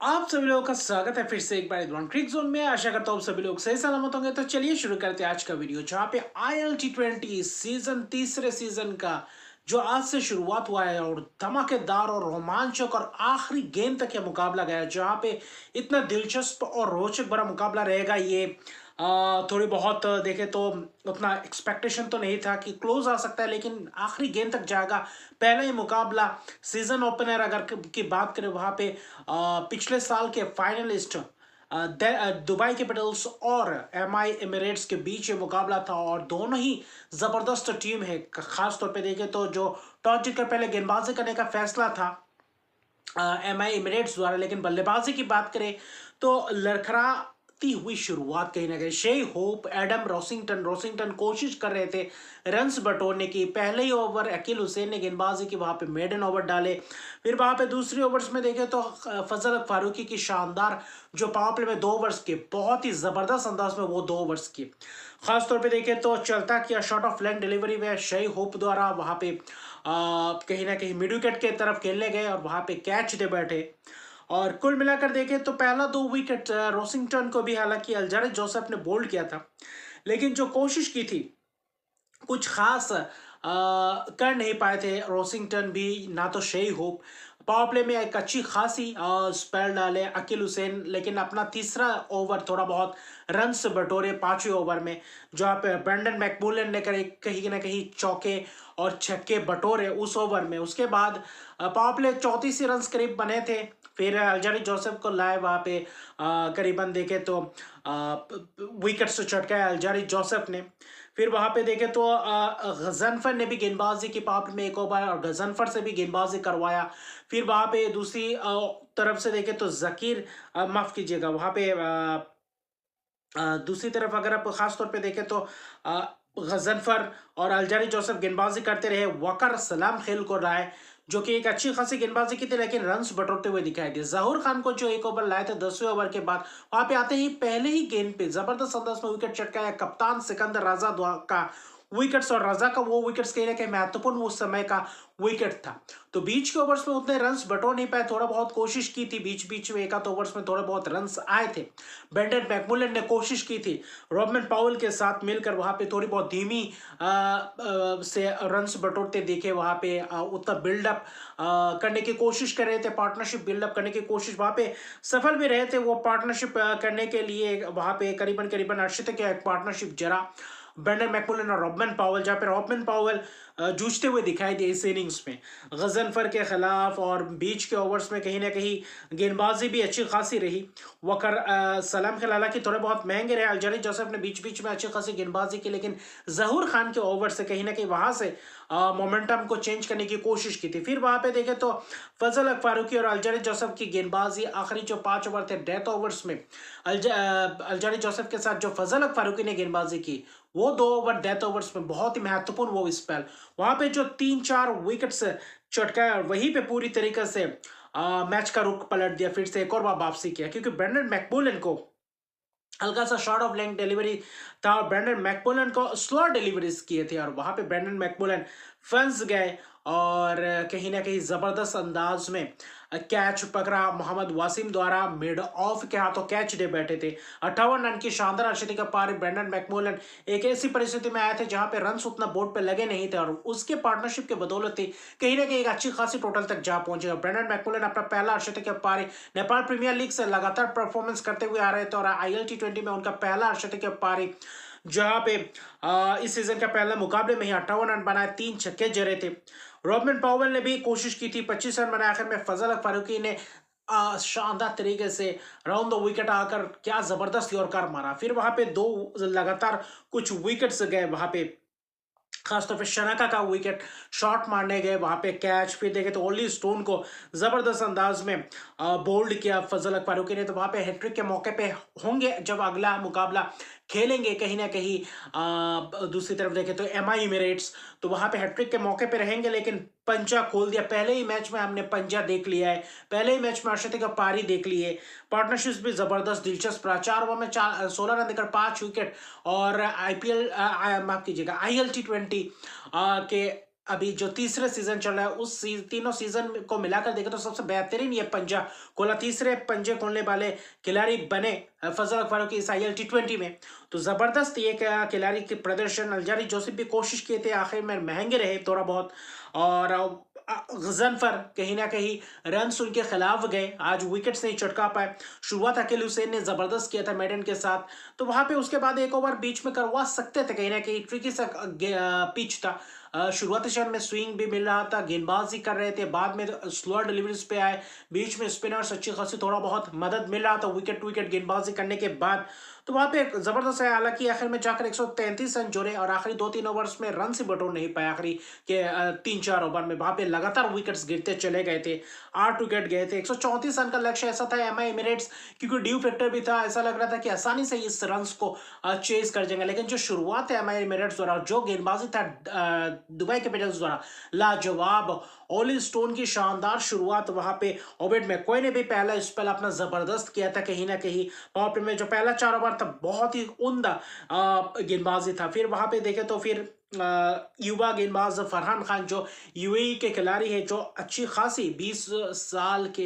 आप सभी लोगों का स्वागत है फिर से एक बार एडवांस क्रिक जोन में। आशा करता हूँ सभी लोग सही सलामत होंगे। तो चलिए शुरू करते हैं आज का वीडियो, जहाँ पे आईएल T20 सीजन तीसरे सीजन का जो आज से शुरुआत हुआ है और धमाकेदार और रोमांचक और आखिरी गेम तक यह मुकाबला गया, जहाँ पे इतना दिलचस्प और रोचक भरा मुकाबला रहेगा ये। थोड़ी बहुत देखे तो उतना एक्सपेक्टेशन तो नहीं था कि क्लोज आ सकता है, लेकिन आखिरी गेम तक जाएगा। पहला ही मुकाबला सीजन ओपनर अगर की बात करें, वहां पे पिछले साल के फाइनलिस्ट दुबई कैपिटल्स और एमआई एमिरेट्स के बीच ये मुकाबला था और दोनों ही जबरदस्त टीम है। खास तौर पे देखें तो जो टॉस जीतकर पहले गेंदबाजी करने का फैसला था एमआई इमिरेट्स द्वारा, लेकिन बल्लेबाजी की बात करें तो लड़खड़ाती हुई शुरुआत कहीं ना कहीं शे होप एडम रोसिंगटन कोशिश कर रहे थे रन्स बटोरने की। पहले ही ओवर अकील हुसैन ने गेंदबाजी की, वहां पे मेडन ओवर डाले। फिर वहां पे दूसरी ओवर्स में देखें तो फजल फारूकी की शानदार जो पावर प्ले में 2 ओवर्स के बहुत ही जबरदस्त अंदाज में वो 2 ओवर्स की। खास तौर पे देखें तो चलता किया शॉट ऑफ लेंथ डिलीवरी में शे होप द्वारा वहां पे कहीं ना कहीं मिड विकेट के तरफ खेलने गए और वहां पे कैच दे बैठे। और कुल मिलाकर देखें तो पहला 2 विकेट रोसिंगटन को भी हालांकि अल्जारिस जोसेफ ने बोल्ड किया था, लेकिन जो कोशिश की थी कुछ खास कर नहीं पाए थे रोसिंगटन भी, ना तो शे होप। पावर प्ले में एक अच्छी खासी स्पेल डाले अकील हुसैन, लेकिन अपना तीसरा ओवर थोड़ा बहुत रन से बटोरे 5वें ओवर में, जहाँ पे ब्रेंडन मैकमूलन ने कहीं ना कहीं चौके और छक्के बटोरे उस ओवर में। उसके बाद पावर प्ले 34 रन करीब बने थे। फिर अल्जारिस जोसेफ को लाए वहाँ पे करीबन देखे तो विकेट से चटकाया अल्जारिस जोसेफ ने। फिर वहां पे देखे तो गजनफर ने भी गेंदबाजी की पावर में 1 ओवर और गजनफर से भी गेंदबाजी करवाया। फिर वहां पे दूसरी तरफ से देखे तो जकीर माफ कीजिएगा, वहां पे दूसरी तरफ अगर आप खास तौर पे देखें तो गजनफर और अल्जारिस जोसेफ गेंदबाजी करते रहे। वकर सलाम खेल को रहा है जो कि एक अच्छी खासी गेंदबाजी की थी, लेकिन रन्स बटोरते हुए दिखाई दिए। जहूर खान को जो 1 ओवर लाए थे 10वें ओवर के बाद, वहां पे आते ही पहले ही गेंद पे जबरदस्त अंदाज में विकेट चटकाया कप्तान सिकंदर रजा का विकेट्स। और रजा का वो विकेट्स कहीं ना कहीं महत्वपूर्ण उस समय का विकेट था। तो बीच के ओवर्स में उतने रन्स बटोर नहीं पाए, थोड़ा बहुत कोशिश की थी बीच बीच में, एक आध ओवर्स में थोड़े बहुत रन्स आए थे। ब्रेंडन मैकमुलन ने कोशिश की थी रॉबमन पाउल के साथ मिलकर, वहां पे थोड़ी बहुत धीमी से रन्स बटोरते देखे। वहां पे उतना बिल्डअप करने की कोशिश कर रहे थे, पार्टनरशिप बिल्डअप करने की कोशिश वहां पे सफल भी रहे थे। वो पार्टनरशिप करने के लिए वहां पे करीबन करीबन अर्शद के एक पार्टनरशिप जरा ब्रेंडन मैकमुलन और रॉबमन पावल, जहाँ पे रॉबमन पावल जूझते हुए दिखाई दिए इस इनिंग्स में गजनफर के खिलाफ। और बीच के ओवर्स में कहीं ना कहीं गेंदबाजी भी अच्छी खासी रही। वकर सलाम खेल हालांकि थोड़े बहुत महंगे रहे। अल्जारिस जोसेफ ने बीच बीच में अच्छी खासी गेंदबाजी की, लेकिन जहूर खान के ओवर से कहीं ना कहीं वहां से मोमेंटम को चेंज करने की कोशिश की थी। फिर वहां पे देखे तो फजल फारूकी और अल्जारिस जोसेफ की गेंदबाजी आखिरी जो 5 ओवर थे डेथ ओवर्स में अल्जारिस जोसेफ के साथ जो फजल फारूकी ने गेंदबाजी की, वो 2 ओवर डेथ ओवर्स में बहुत ही महत्वपूर्ण वो स्पेल, वहां पे जो 3-4 विकेट्स चटकाया और वहीं पे पूरी तरीके से मैच का रुख पलट दिया। फिर से एक और बार वापसी किया, क्योंकि ब्रेंडन मैकमुलन को हल्का सा शॉर्ट ऑफ लेंथ डिलीवरी था और ब्रेंडन मैकमुलन को स्लो डिलीवरीज किए थे, और वहां पे ब्रेंडन मैकमुलन फंस गए और कहीं ना कहीं जबरदस्त अंदाज में कैच पकड़ा मोहम्मद वासिम द्वारा, मिड ऑफ के हाथों कैच दे बैठे थे। 58 रन की शानदार अर्शदी का पारी ब्रेंडन मैकमुलन एक ऐसी परिस्थिति में आए थे जहां पे रन्स उतना बोर्ड पे लगे नहीं थे, और उसके पार्टनरशिप के बदौलत ही कहीं ना कहीं एक अच्छी खासी टोटल तक जा पहुंचे। ब्रेंडन मैकमुलन अपना पहला अर्शदी का पारी नेपाल प्रीमियर लीग से लगातार परफॉर्मेंस करते हुए आ रहे थे, और आईएल T20 में उनका पहला अर्शदी का पारी, जहां पे इस सीजन का पहला मुकाबले में ही 58 रन बनाए, 3 छक्के जड़े थे। रॉबमन पावल ने भी कोशिश की थी, 25 रन बनाए। आखिर में फजल फारूकी ने शानदार तरीके से राउंड द विकेट आकर क्या जबरदस्त यॉर्कर मारा। फिर वहां पे 2 लगातार कुछ विकेट्स गए, वहां पे खासतौर पे शनाका का विकेट शॉट मारने गए, वहां पे कैच। फिर देखे तो ओली स्टोन को जबरदस्त अंदाज में बोल्ड किया फजल फारूकी ने। तो वहां पे हैट्रिक के मौके पे होंगे जब अगला मुकाबला खेलेंगे कहीं ना कहीं। दूसरी तरफ देखें तो एमआई इमिरेट्स, तो वहां पे हैट्रिक के मौके पे रहेंगे, लेकिन पंजा खोल दिया। पहले ही मैच में हमने पंजा देख लिया है, पहले ही मैच में अर्शदी का पारी देख लिए। पार्टनरशिप भी जबरदस्त दिलचस्प रहा। 4 ओवर में 16 रन देकर 5 विकेट, और आईपीएल माफ कीजिएगा आईएल T20 के अभी जो तीसरे सीजन चल रहा है उस तीनों सीजन को मिलाकर देखें तो सबसे बेहतरीन ये पंजा खोला, तीसरे पंजे खोलने वाले खिलाड़ी बने फजल अक फारूकी इस IL T20 में। तो जबरदस्त ये खिलाड़ी के प्रदर्शन, अल्जारी जोसेफ भी कोशिश किए थे, आखिर में महंगे रहे थोड़ा बहुत। और गजनफर कहीं ना कहीं रन्स उनके खिलाफ गए, आज विकेट्स नहीं चटका पाए। शुरुआत अकील हुसैन ने जबरदस्त किया था मेडन के साथ, तो वहां पे उसके बाद एक ओवर बीच में करवा सकते थे, कहीं ना कहीं ट्रिकी सा पिच था। शुरुआती क्षण में स्विंग भी मिल रहा था, गेंदबाजी कर रहे थे, बाद में स्लोअर डिलीवरीज पे आए, बीच में स्पिनर्स अच्छी खासी थोड़ा बहुत मदद मिल रहा था विकेट टू विकेट गेंदबाजी करने के बाद। तो वहां पे जबरदस्त है, हालांकि आखिर में जाकर 133 रन जोड़े और आखिरी 2-3 ओवर्स में रन से बटोर नहीं पाए। आखिरी के 3-4 ओवर में वहां पे लगातार विकेट्स गिरते चले गए थे, 8 विकेट गए थे। 134 रन का लक्ष्य ऐसा था MI एमिरेट्स, क्योंकि ड्यू फैक्टर भी था, ऐसा लग रहा था कि आसानी से इस रन को चेज कर जाएंगे। लेकिन जो शुरुआत है MI एमिरेट्स द्वारा, जो गेंदबाजी था दुबई कैपिटल्स द्वारा, लाजवाब। ओली स्टोन की शानदार शुरुआत, वहां पे ओबेड मैकॉय ने भी पहला स्पेल अपना जबरदस्त किया था, कहीं ना कहीं पावर प्ले में जो पहला 4 ओवर था बहुत ही उम्दा गेंदबाजी था। फिर वहां पे देखे तो फिर युवा गेंदबाज फरहान खान जो UAE के खिलाड़ी है, जो अच्छी खासी 20 साल के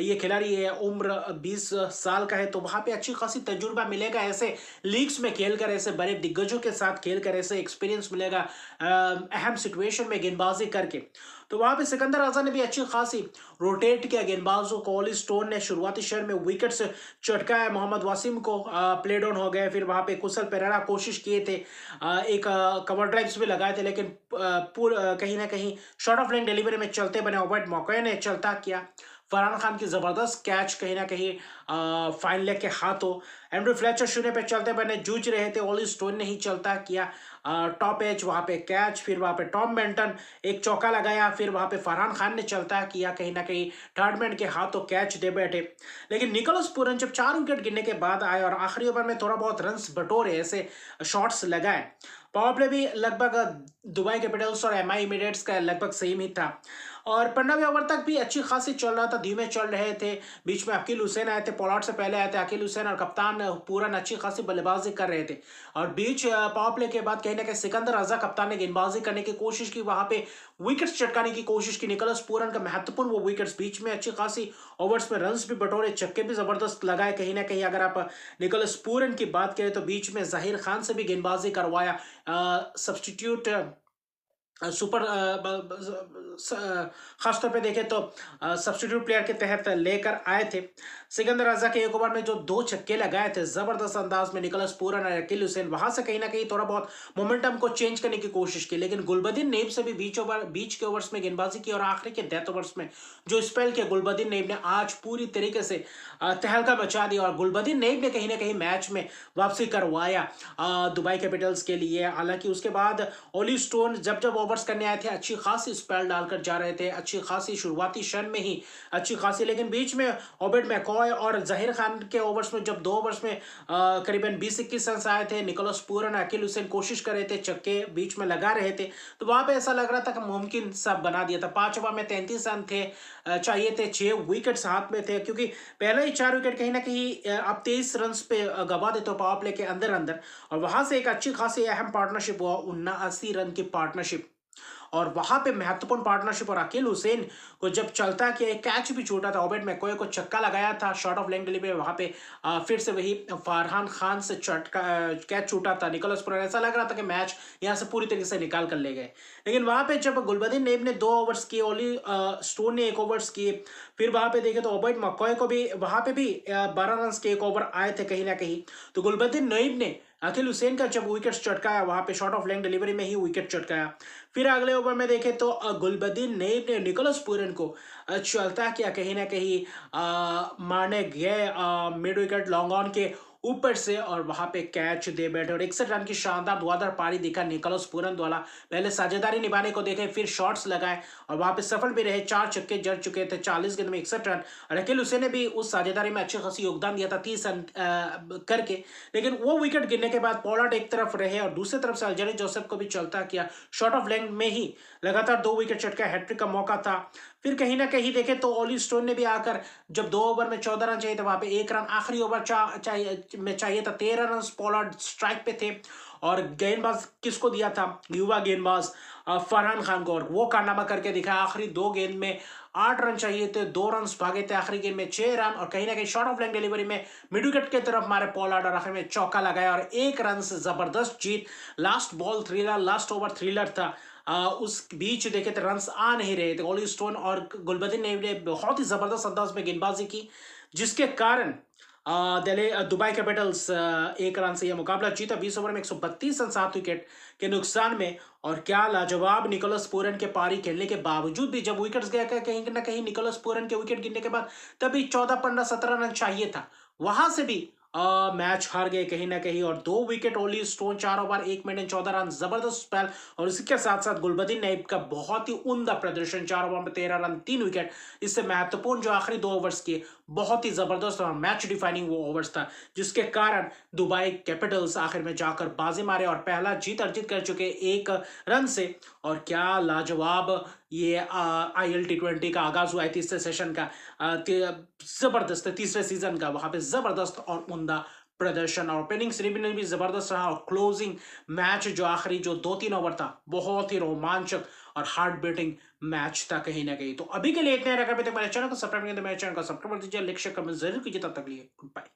ये खिलाड़ी है, उम्र 20 साल का है, तो वहां पे अच्छी खासी तजुर्बा मिलेगा ऐसे लीग्स में खेलकर, ऐसे बड़े दिग्गजों के साथ खेलकर, ऐसे एक्सपीरियंस मिलेगा अहम सिचुएशन में गेंदबाजी करके। तो वहां पे सिकंदर रजा ने भी अच्छी खासी रोटेट किया गेंदबाजों को। ओली स्टोन ने शुरुआती शर में विकेट से चटकाया, मोहम्मद वासिम को प्ले डाउन हो गए। फिर वहां पे कुशल पेरेरा कोशिश किए थे, एक कवर ड्राइव्स भी लगाए थे, लेकिन कहीं ना कहीं शॉर्ट ऑफ लाइन डिलीवरी में चलते बने ओबेड मैकॉय ने चलता किया। फरहान खान की जबरदस्त कैच कहीं ना कहीं फाइन लेग के हाथों। एंड्रू फ्लेचर शून्य पे चलते बने जूझ रहे थे, ओली स्टोन ने ही चलता किया टॉप एज, वहां पे कैच। फिर वहां पे टॉम बेंटन एक चौका लगाया, फिर वहां पे फरहान खान ने चलता किया, कहीं ना कहीं थर्ड मैन के हाथों कैच दे बैठे। लेकिन निकोलस पूरन जब 4 विकेट गिरने के बाद आए और आखिरी ओवर में थोड़ा बहुत रन्स बटोरे, ऐसे शॉट्स लगाए। पावर प्ले भी लगभग दुबई कैपिटल्स और MI इमीडिएट्स का लगभग सेम ही था। और 15वें ओवर तक भी अच्छी खासी चल रहा था, धीमे चल रहे थे। बीच में अकील हुसैन आए थे, पोलार्ड से पहले आए थे अकील हुसैन, और कप्तान पूरन अच्छी खासी बल्लेबाजी कर रहे थे। और बीच पावर प्ले के बाद कहीं ना कहीं सिकंदर रजा कप्तान ने गेंदबाजी करने की कोशिश की, वहां पे विकेट्स चटकाने की कोशिश की। निकोलस पूरन का महत्वपूर्ण वो विकेट्स, बीच में अच्छी खासी ओवर्स में रन्स भी बटोरे, छक्के भी जबरदस्त लगाए। कहीं ना कहीं अगर आप निकोलस पूरन की बात करें तो बीच में जहीर खान से भी गेंदबाजी करवाया, सब्सटीट्यूट सुपर खासतौर पे देखें तो सब्स्टिट्यूट प्लेयर के तहत लेकर आए थे। सिकंदर रजा के एक ओवर में जो 2 छक्के लगाए थे जबरदस्त अंदाज में, निकोलस पूरन और अकील हुसैन, वहां से कहीं ना कहीं थोड़ा बहुत मोमेंटम को चेंज करने की कोशिश की। लेकिन गुलबदीन नेब से भी बीच के ओवर्स में गेंदबाजी की, और आखिरी के डेथ ओवर्स में जो स्पेल के गुलबदीन नेब ने आज पूरी तरीके से तहलका मचा दी, और गुलबदीन नेब ने कहीं ना कहीं मैच में वापसी करवाया दुबई कैपिटल्स के लिए। हालांकि उसके बाद ओली स्टोन जब जब ओवर्स करने आए थे अच्छी खासी स्पेल डालकर जा रहे थे, अच्छी खासी शुरुआती क्षण में ही अच्छी खासी। लेकिन बीच में ओबेड मैकॉय और जहीर खान के ओवर्स में जब 2 ओवर्स में करीबन 20-21 रन आए थे, निकोलस पूरन अकील हुसैन कोशिश कर रहे थे, छक्के बीच में लगा रहे थे, तो वहां पे ऐसा लग रहा था कि मुमकिन सब बना दिया था। 5 ओवर में 33 रन थे, चाहिए थे, 6 विकेट्स हाथ में थे, क्योंकि पहले ही 4 विकेट कहीं ना कहीं आप 23 रन पे गवा देते हो पावर प्ले के अंदर अंदर। और वहां से एक अच्छी खासी अहम पार्टनरशिप हुआ, 79 रन की पार्टनरशिप, और वहां पे महत्वपूर्ण पार्टनरशिप। और अकील हुसैन को जब चलता कि एक कैच भी छूटा था, ओबेड मैकॉय को छक्का लगाया था शॉर्ट ऑफ लेंथ डिलीवरी, वहां पे फिर से वही फरहान खान से चटका कैच छूटा था। निकोलस पूरन, ऐसा लग रहा था कि मैच यहां से पूरी तरीके से निकाल कर ले गए। लेकिन वहां पे जब गुलबदीन नेब ने 2 ओवर्स किए, ओली स्टोन ने 1 ओवर्स किए, फिर वहां पे देखे तो ओबेड मैकॉय को भी वहां पे भी 12 रन के 1 ओवर आए थे कहीं ना कहीं। तो गुलबदीन नेब ने अकील हुसैन का जब विकेट चटकाया, वहां पे शॉर्ट ऑफ लेंथ डिलीवरी में ही विकेट चटकाया। फिर अगले ओवर में देखे तो गुलबदीन नेब ने निकोलस पूरन को चलता किया, कहीं ना कहीं मारने गए मिड विकेट लॉन्ग ऑन के ऊपर से, और वहां पे कैच दे बैठे। और 61 रन की शानदार धुआंधार पारी दिखा निकोलस पूरन द्वारा, पहले साझेदारी निभाने को देखे, फिर शॉट्स लगाए, और वहां पे सफल भी रहे। 4 छक्के जड़ चुके थे, 40 गेंद में 61 रन। और अकील हुसैन ने भी उस साझेदारी में अच्छे खासी योगदान दिया था, 30 रन करके। लेकिन वो विकेट गिरने के बाद पोलार्ड एक तरफ रहे, और दूसरी तरफ से अल्जारी जोसेफ को भी चलता किया, शॉर्ट ऑफ लेंथ में ही लगातार 2 विकेट चटका, हैट्रिक का मौका था। फिर कहीं ना कहीं देखे तो ओली स्टोन ने भी आकर जब 2 ओवर में 14 रन चाहिए थे, वहां पे 1 रन आखिरी ओवर चाहिए था, 13 रन पोलार्ड स्ट्राइक पे थे, और गेंदबाज किसको दिया था, युवा गेंदबाज फरहान खान को, और वो कारनामा करके दिखाया। आखिरी 2 गेंद में 8 रन चाहिए थे, 2 रन भागे थे, आखिरी गेंद में 6 रन, और कहीं ना कहीं शॉर्ट ऑफ लेग डिलीवरी में मिड विकेट की तरफ मारे पॉलार्ड और आखिर में चौका लगाया और 1 रन से जबरदस्त जीत। Last ball thriller, last over thriller था। उस बीच देखे तो रन्स आ नहीं रहे थे। ओली स्टोन और गुलबदीन ने बहुत ही जबरदस्त अंदाज में गेंदबाजी की, जिसके कारण दिल्ली दुबई कैपिटल्स 1 रन से यह मुकाबला जीता। 20 ओवर में 132 रन 7 विकेट के नुकसान में। और क्या लाजवाब निकोलस पूरन के पारी खेलने के बावजूद भी जब विकेट्स गया, कहीं ना कहीं निकोलस पूरन के विकेट गिरने के बाद तभी 14, 15, 17 रन चाहिए था, वहां से भी मैच हार गए कहीं ना कहीं। और 2 विकेट ओली स्टोन, 4 ओवर 1 मिनट 14 रन, जबरदस्त स्पेल। और इसके साथ साथ गुलबदीन नईब का बहुत ही उम्दा प्रदर्शन, 4 ओवर में 13 रन 3 विकेट। इससे महत्वपूर्ण जो आखिरी 2 ओवर्स किए, बहुत ही जबरदस्त और मैच डिफाइनिंग वो ओवर्स था, जिसके कारण दुबई कैपिटल्स आखिर में जाकर बाजी मारे और पहला जीत अर्जित कर चुके 1 रन से। और क्या लाजवाब ये IL T20 का आगाज हुआ है, तीसरे सेशन का, जबरदस्त तीसरे सीजन का, वहां पे जबरदस्त और उम्दा प्रदर्शन। और ओपनिंग सेरेमनी भी जबरदस्त रहा, और क्लोजिंग मैच जो आखिरी जो 2-3 ओवर था, बहुत ही रोमांचक और हार्ट बीटिंग मैच था कहीं ना कहीं। तो अभी के लिए इतने, अगर अभी तक मेरे चैनल को सब्सक्राइब नहीं किया तो मेरे चैनल को सब्सक्राइब कर दीजिए, लाइक शेयर कमेंट जरूर कीजिए। तब तक लिए गुड बाय।